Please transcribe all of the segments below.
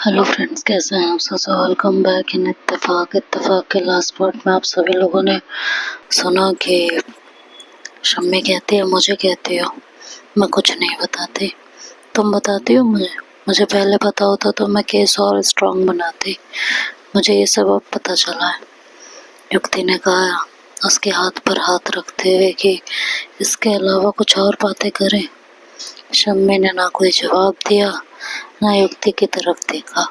Hello friends, कैसे हैं आप सब? वेलकम बैक इन इत्तेफाक के लास्ट पार्ट में आप सभी लोगों ने सुना कि शम्मी कहती है मुझे कहती हो मैं कुछ नहीं बताती, तुम बताती हो मुझे पहले पता होता तो मैं केस और स्ट्रांग बनाती। मुझे ये सब अब पता चला है, युक्ति ने कहा उसके हाथ पर हाथ रखते हुए कि इसके अलावा कुछ और बातें करें। शम्मी ने ना कोई जवाब दिया, ना युक्ति की तरफ देखा,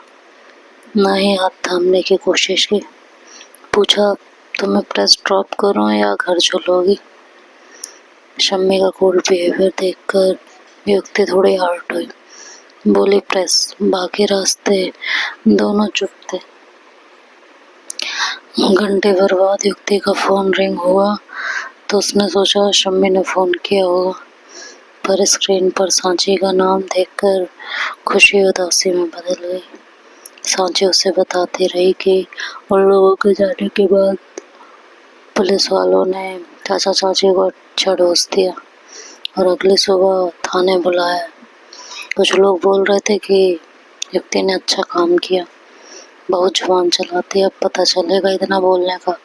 ना ही हाथ थामने की कोशिश की। पूछा, तुम्हें प्रेस ड्रॉप करूं या घर चलोगी? शम्मी का कूल बिहेवियर देखकर युक्ति थोड़ी हर्ट हुई। बोली प्रेस, बाकी रास्ते दोनों चुप थे। घंटे भर बाद युक्ति का फोन रिंग हुआ तो उसने सोचा शम्मी ने फोन किया होगा, पर स्क्रीन पर सांची का नाम देखकर खुशी उदासी में बदल गई। सांची उसे बताती रही कि उन लोगों के जाने के बाद पुलिस वालों ने चाचा चाची को अच्छा डोज दिया और अगली सुबह थाने बुलाया। कुछ लोग बोल रहे थे कि युक्ति ने अच्छा काम किया, बहुत जुबान चलाती है, अब पता चलेगा इतना बोलने का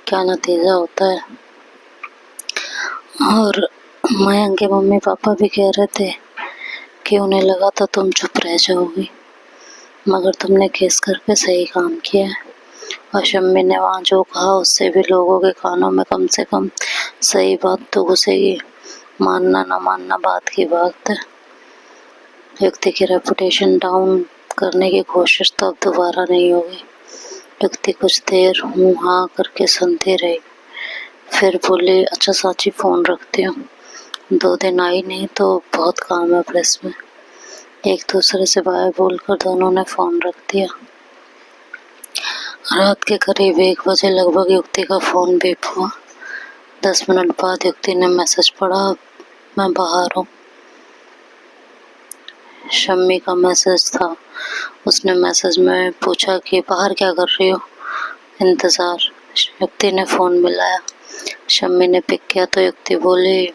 क्या नतीजा होता है। और मयंक के मम्मी पापा भी कह रहे थे कि उन्हें लगा था तुम चुप रह जाओगी, मगर तुमने केस करके सही काम किया है। और शम्मी ने वहाँ जो कहा उससे भी लोगों के कानों में कम से कम सही बात तो घुसेगी, मानना ना मानना बात की बात है। युक्ति की रेपुटेशन डाउन करने की कोशिश तो अब दोबारा नहीं होगी। युक्ति कुछ देर हूँ हाँ करके सुनती रही, फिर बोली अच्छा सांची फोन रखती हूँ, 2 दिन आई नहीं तो बहुत काम है प्रेस में। एक दूसरे से बाय बोलकर दोनों ने फोन रख दिया। रात के करीब 1 बजे लगभग युक्ति का फोन बीप हुआ। 10 मिनट बाद युक्ति ने मैसेज पढ़ा, मैं बाहर हूँ। शम्मी का मैसेज था। उसने मैसेज में पूछा कि बाहर क्या कर रही हो? इंतजार। युक्ति ने फोन मिलाया। शम्मी ने पिक किया तो युक्ति बोली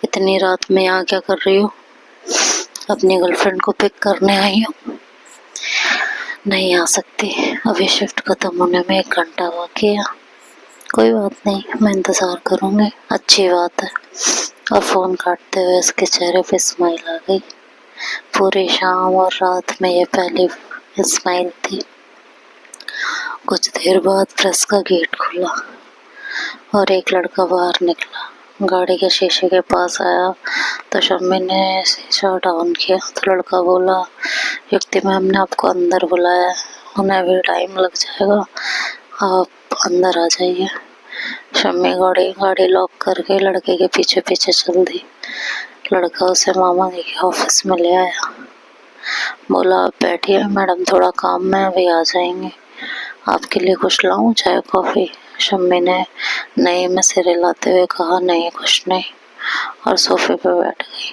इतनी रात में यहाँ क्या कर रही हो? अपनी गर्लफ्रेंड को पिक करने आई हूँ। नहीं आ सकती, अभी शिफ्ट खत्म होने में 1 घंटा बाकी है। कोई बात नहीं, मैं इंतजार करूंगी। अच्छी बात है। और फोन काटते हुए उसके चेहरे पे स्माइल आ गई। पूरी शाम और रात में ये पहली स्माइल थी। कुछ देर बाद प्रेस का गेट खुला और एक लड़का बाहर निकला। गाड़ी के शीशे के पास आया तो शम्मी ने शीशा डाउन किया तो लड़का बोला युक्ति मैम ने आपको अंदर बुलाया है, उन्हें भी टाइम लग जाएगा, आप अंदर आ जाइए। शम्मी गाड़ी लॉक करके लड़के के पीछे पीछे चल दी। लड़का उसे मामा जी के ऑफिस में ले आया। बोला आप बैठिए, मैडम थोड़ा काम में अभी आ जाएंगे, आपके लिए कुछ लाऊं, चाय कॉफी? शम्मी ने नहीं में सिर हिलाते हुए कहा नहीं कुछ नहीं, और सोफे पर बैठ गई।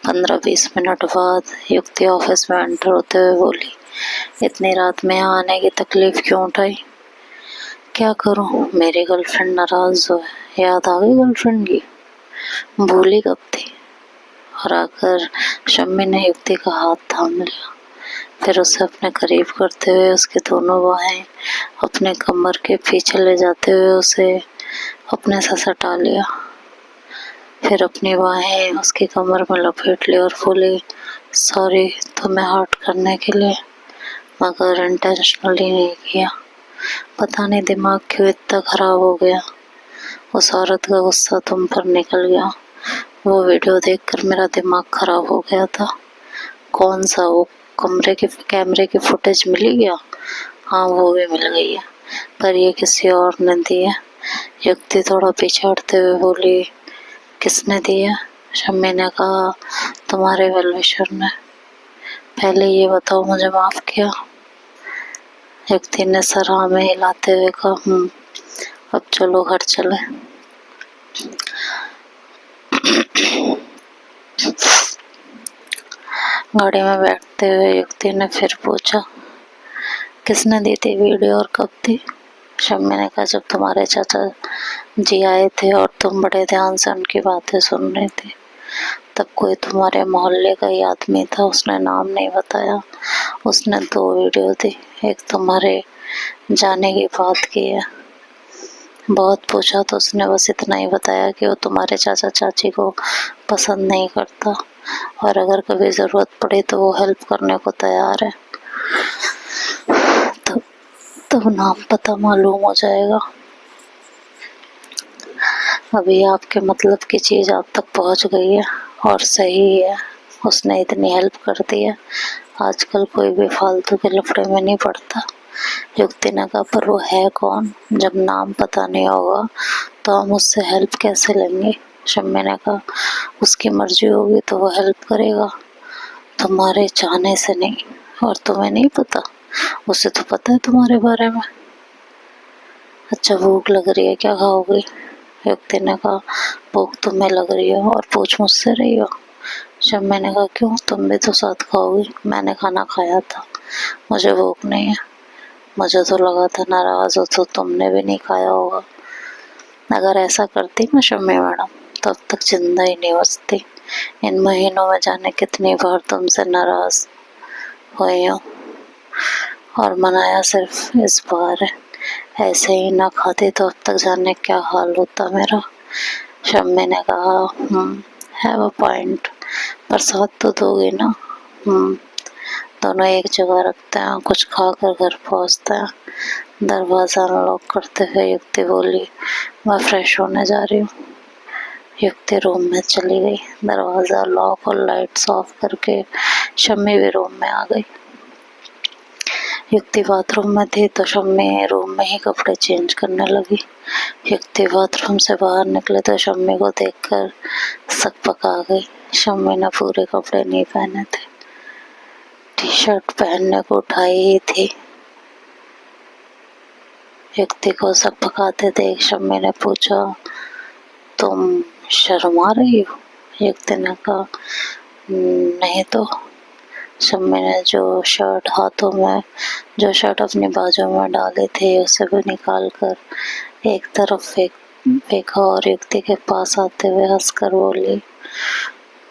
15-20 मिनट बाद युक्ति ऑफिस में एंटर होते हुए बोली इतनी रात में यहाँ आने की तकलीफ क्यों उठाई? क्या करूं, मेरी गर्लफ्रेंड नाराज हो है। याद आ गई गर्लफ्रेंड की? भूली कब थी? और आकर शम्मी ने युक्ति का हाथ थाम लिया, फिर उसे अपने करीब करते हुए उसके दोनों बाहें अपने कमर के पीछे ले जाते हुए उसे अपने से सटा लिया। फिर अपनी बाहें उसकी कमर में लपेट ली और बोली सॉरी तुम्हें हर्ट करने के लिए, मगर इंटेंशनली नहीं किया। पता नहीं दिमाग क्यों इतना खराब हो गया, उस औरत का गुस्सा तुम पर निकल गया। वो वीडियो देखकर मेरा दिमाग खराब हो गया था। कौन सा? वो कैमरे की फुटेज मिली क्या? हाँ वो भी मिल गई है, पर ये किसी और ने दी है। युक्ति थोड़ा पीछे हटते हुए बोली किसने दी है? शम्मी ने कहा तुम्हारे वेलविशर ने। पहले ये बताओ मुझे माफ किया? युक्ति ने सर हाँ में हिलाते हुए कहा अब चलो घर चले। गाड़ी में बैठते हुए युक्ति ने फिर पूछा किसने दी थी वीडियो और कब थी? शम्मी ने कहा जब तुम्हारे चाचा जी आए थे और तुम बड़े ध्यान से उनकी बातें सुन रही थी, तब कोई तुम्हारे मोहल्ले का ही आदमी था, उसने नाम नहीं बताया उसने 2 वीडियो दी, एक तुम्हारे जाने की बात की है। बहुत पूछा तो उसने बस इतना ही बताया कि वो तुम्हारे चाचा चाची को पसंद नहीं करता और अगर कभी ज़रूरत पड़े तो वो हेल्प करने को तैयार है। तब नाम पता मालूम हो जाएगा। अभी आपके मतलब की चीज़ आप तक पहुंच गई है और सही है, उसने इतनी हेल्प कर दी है। आजकल कोई भी फालतू के लफड़े में नहीं पड़ता। युक्ति ने कहा, पर वो है कौन? जब नाम पता नहीं होगा तो हम उससे हेल्प कैसे लेंगे? शम्मी ने कहा, उसकी मर्जी होगी तो वो हेल्प करेगा, तुम्हारे चाहने से नहीं। और तुम्हें नहीं पता? उसे तो पता है तुम्हारे बारे में। अच्छा, भूख लग रही है, क्या खाओगे? युक्ति ने कहा, भूख तुम्हें लग रही है और पूछ मुझसे रही हो। शम्मी ने कहा, क्यों, तुम भी तो साथ खाओगी? मैंने खाना खाया था, मुझे भूख नहीं है। मुझे तो लगा था नाराज हो तो तुमने भी नहीं खाया होगा। अगर ऐसा करती ना शम्मी मैडम तो अब तक जिंदा ही नहीं बचती। इन महीनों में जाने कितनी बार तुमसे नाराज हुई हूँ और मनाया सिर्फ इस बार है। ऐसे ही ना खाती तो अब तक जाने क्या हाल होता मेरा। शम्मी ने कहा, हैव अ पॉइंट, पर साथ तो दोगे ना? दोनों एक जगह रखते हैं, कुछ खाकर घर पहुंचते हैं। दरवाजा अनलॉक करते हुए युक्ति बोली, मैं फ्रेश होने जा रही हूँ। युक्ति रूम में चली गई। दरवाजा लॉक और लाइट्स ऑफ करके शम्मी भी रूम में आ गई। युक्ति बाथरूम में थी तो शम्मी रूम में ही कपड़े चेंज करने लगी। युक्ति बाथरूम से बाहर निकले तो शम्मी को देखकर सकपका गई। शम्मी ने पूरे कपड़े नहीं पहने थे, टी शर्ट पहनने को उठाई ही थी। युक्ति को सकपकाते देख शम्मी ने पूछा, तुम शर्मा रही हो? युक्ति ने कहा, नहीं तो। शम्मी ने जो शर्ट अपनी बाजू में डाले थे उसे भी निकाल कर एक तरफ फेंका और युक्ति के पास आते हुए हंसकर बोली,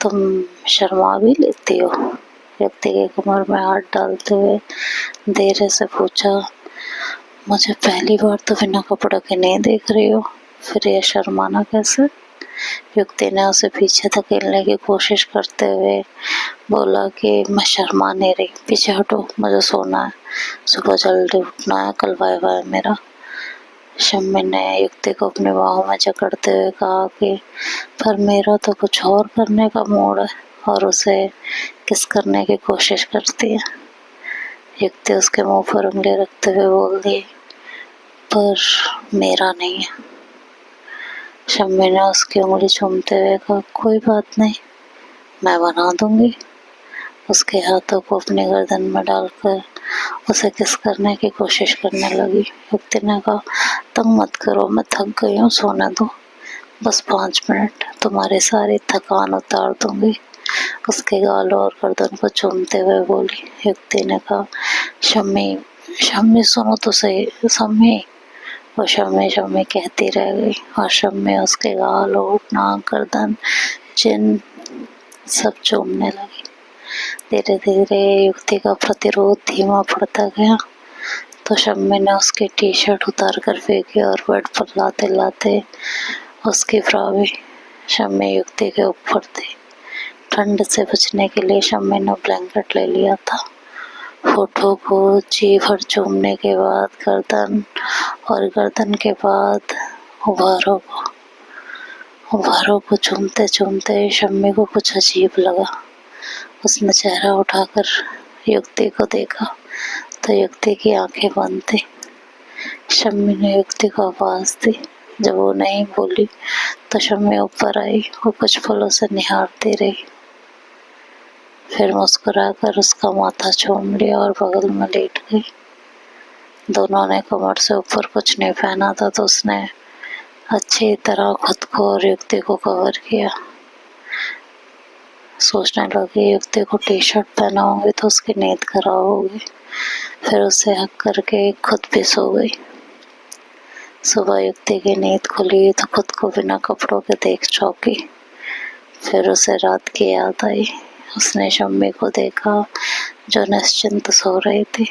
तुम शर्मा भी लेती हो? युक्ति के कमर में हाथ डालते हुए धीरे से पूछा, मुझे पहली बार तो बिना कपड़ों के नहीं देख रही हो, फिर ये शर्माना कैसे? युक्ति ने उसे पीछे धकेलने की कोशिश करते हुए बोला कि मैं शर्मा नहीं रही, पीछे हटो, मुझे सोना है, सुबह जल्दी उठना है, कल वाई वाई मेरा। शम्मी ने युक्ति को अपने बाहों में जकड़ते हुए कहा कि पर मेरा तो कुछ और करने का मूड है, और उसे किस करने की कोशिश करती है। युक्ति उसके मुंह पर उंगली रखते हुए बोल दी, पर मेरा नहीं है। शम्मी ने उसकी उंगली चूमते हुए कहा, कोई बात नहीं, मैं बना दूंगी। उसके हाथों को अपनी गर्दन में डालकर उसे किस करने की कोशिश करने लगी। युक्ति ने कहा, तंग मत करो, मैं थक गई हूँ, सोने दो, बस 5 मिनट, तुम्हारी सारी थकान उतार दूंगी। उसके गालों और गर्दन को चूमते हुए बोली। युक्ति ने कहा, शम्मी शम्मी सुनो तो सही, शम्मी। वो शम्मी शम्मी कहती रह गई और शम्मी उसके गाल, होठ, नाक, गर्दन, चिन सब चूमने लगी। धीरे धीरे युक्ति का प्रतिरोध धीमा पड़ता गया तो शम्मी ने उसकी टी शर्ट उतार कर फेंकी और बेड पर लाते लाते उसकी ब्रा भी। शम्मी युक्ति के ऊपर थी। ठंड से बचने के लिए शम्मी ने ब्लैंकेट ले लिया था। होठों को जी भर चूमने के बाद गर्दन और गर्दन के बाद उभारों को चूमते चूमते शम्मी को कुछ अजीब लगा। उसने चेहरा उठाकर युक्ति को देखा तो युक्ति की आंखें बंद थी। शम्मी ने युक्ति को आवाज दी। जब वो नहीं बोली तो शम्मी ऊपर आई और कुछ पल उसे निहारती रही, फिर मुस्कुराकर उसका माथा चूम लिया और बगल में लेट गई। दोनों ने कमर से ऊपर कुछ नहीं पहना था तो उसने अच्छी तरह खुद को और युक्ति को कवर किया। सोचने लगी, युक्ति को टी शर्ट पहनाऊंगी तो उसकी नींद खराब होगी। फिर उसे हक करके खुद भी सो गई। सुबह युक्ति की नींद खुली तो खुद को बिना कपड़ों के देख चौंकी। फिर उसे रात की याद आई उसने शम्मी को देखा जो निश्चिंत सो रही थी।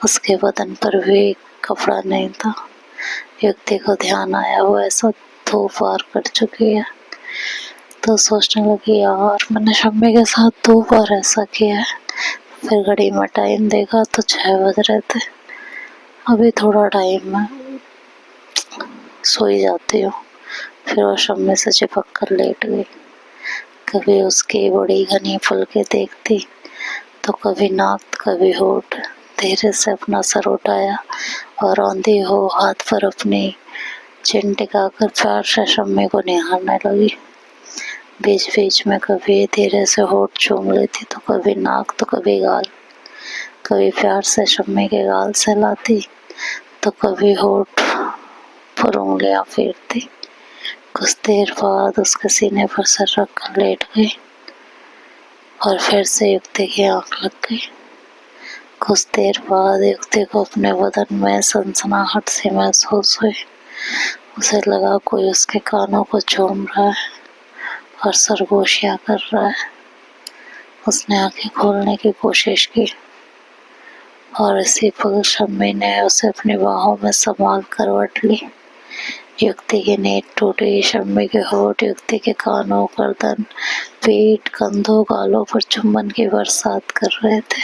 उसके बदन पर भी कपड़ा नहीं था। युक्ति को ध्यान आया वो ऐसा 2 बार कर चुकी है। तो सोचने लगी यार मैंने शम्मी के साथ 2 बार ऐसा किया है। फिर घड़ी में टाइम देखा तो 6 बज रहे थे। अभी थोड़ा टाइम है, सो ही जाती हूँ। फिर वो शम्मी से चिपक कर लेट गई। कभी उसकी बड़ी घनी पलकें देखती तो कभी नाक कभी होठ। धीरे से अपना सर उठाया और औंधी हो हाथ पर अपनी चिन टिकाकर प्यार से शम्मी को निहारने लगी। बीच बीच में कभी धीरे से होठ चूम लेती तो कभी नाक तो कभी गाल। कभी प्यार से शम्मी के गाल सहलाती तो कभी होठ पर उंगलियां फेरती। कुछ देर बाद उसके सीने पर सर रख कर लेट गई और फिर से युक्ति की आंख लग गई। कुछ देर बाद युक्ति को अपने बदन में सनसनाहट सी महसूस हुई। उसे लगा कोई उसके कानों को चूम रहा है और सरगोशियां कर रहा है। उसने आंखें खोलने की कोशिश की और इसी पल शम्मी ने उसे अपनी बाहों में संभाल करवट ली। युक्ति की नींद टूटी। शम्मी के होठ युक्ति के कानों, गर्दन, पीठ, कंधों, गालों पर चुंबन की बरसात कर रहे थे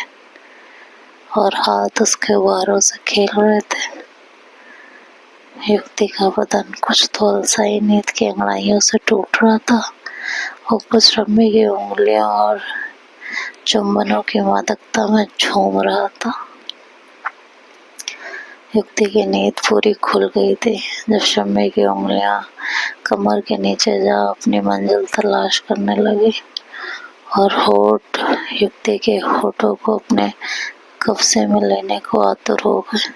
और हाथ उसके बारों से खेल रहे थे। युक्ति का बदन कुछ थोलसाई नींद की अंगड़ाइयों से टूट रहा था और कुछ शम्मी की उंगलियों और चुंबनों की मादकता में झूम रहा था। युक्ति की नींद पूरी खुल गई थी जब शम्मी की उंगलियां कमर के नीचे जा अपनी मंजिल तलाश करने लगी और होठ युक्ति के होठों को अपने कब्जे में लेने को आतुर हो गए।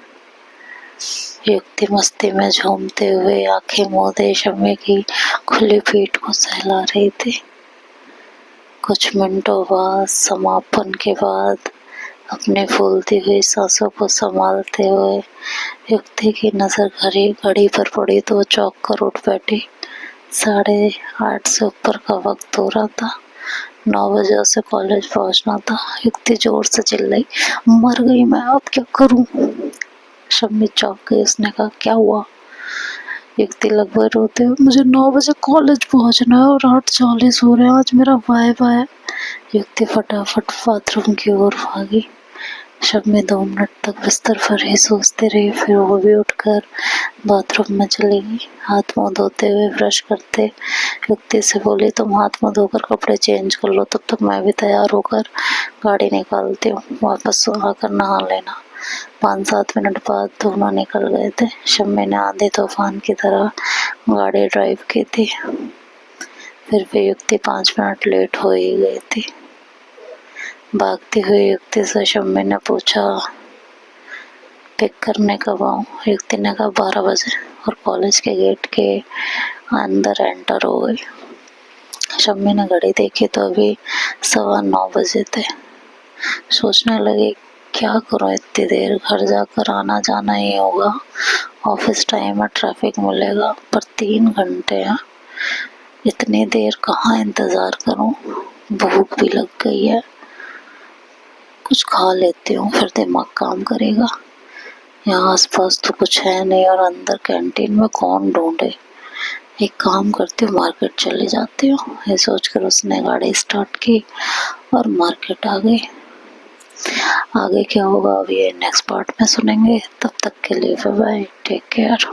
युक्ति मस्ती में झूमते हुए आंखें मूंदे शम्मी की खुली पीठ को सहला रही थी। कुछ मिनटों बाद समापन के बाद अपने फूलती हुई सांसों को संभालते हुए युक्ति की नजर घड़ी पर पड़ी तो वो चौंक कर उठ बैठी। 8:30 से ऊपर का वक्त हो रहा था। 9 बजे उसे कॉलेज पहुंचना था। युक्ति जोर से चिल्लाई, मर गई मैं, अब क्या करूं? शम्मी चौंक गई। उसने कहा, क्या हुआ? युक्ति लगभग रोते हुए, मुझे 9 बजे कॉलेज पहुंचना है और 8:40 हो रहे हैं, आज मेरा वाइवा है। युक्ति फटाफट बाथरूम की ओर भागी। शम्मी 2 मिनट तक बिस्तर पर ही सोचती रही। फिर वो भी उठकर बाथरूम में चली गई। हाथ मुंह धोते हुए ब्रश करते युक्ति से बोली, तुम हाथ मुंह धोकर कपड़े चेंज कर लो, तब तक मैं भी तैयार होकर गाड़ी निकालती हूँ, वापस आकर नहा लेना। 5-7 मिनट बाद दोनों निकल गए थे। शम्मी ने आंधी तूफान की तरह गाड़ी ड्राइव की थी। फिर भी युक्ति 5 मिनट लेट हो ही गई थी। भागती हुई युक्ति से शम्मी ने पूछा, पिक करने कब आऊं? युक्ति ने कहा 12 बजे और कॉलेज के गेट के अंदर एंटर हो गई। शम्मी ने घड़ी देखी तो अभी 9:15 बजे थे। सोचने लगी क्या करूं इतनी देर, घर जाकर आना जाना ही होगा, ऑफिस टाइम में ट्रैफिक मिलेगा, पर 3 घंटे हैं, इतनी देर कहाँ इंतजार करूं? भूख भी लग गई है, कुछ खा लेती हूँ फिर दिमाग काम करेगा। यहाँ आसपास तो कुछ है नहीं और अंदर कैंटीन में कौन ढूंढे। एक काम करती हूँ, मार्केट चली जाती हूँ। ये सोचकर उसने गाड़ी स्टार्ट की और मार्केट आ गई। आगे क्या होगा अभी ये नेक्स्ट पार्ट में सुनेंगे। तब तक के लिए बाय बाय, टेक केयर।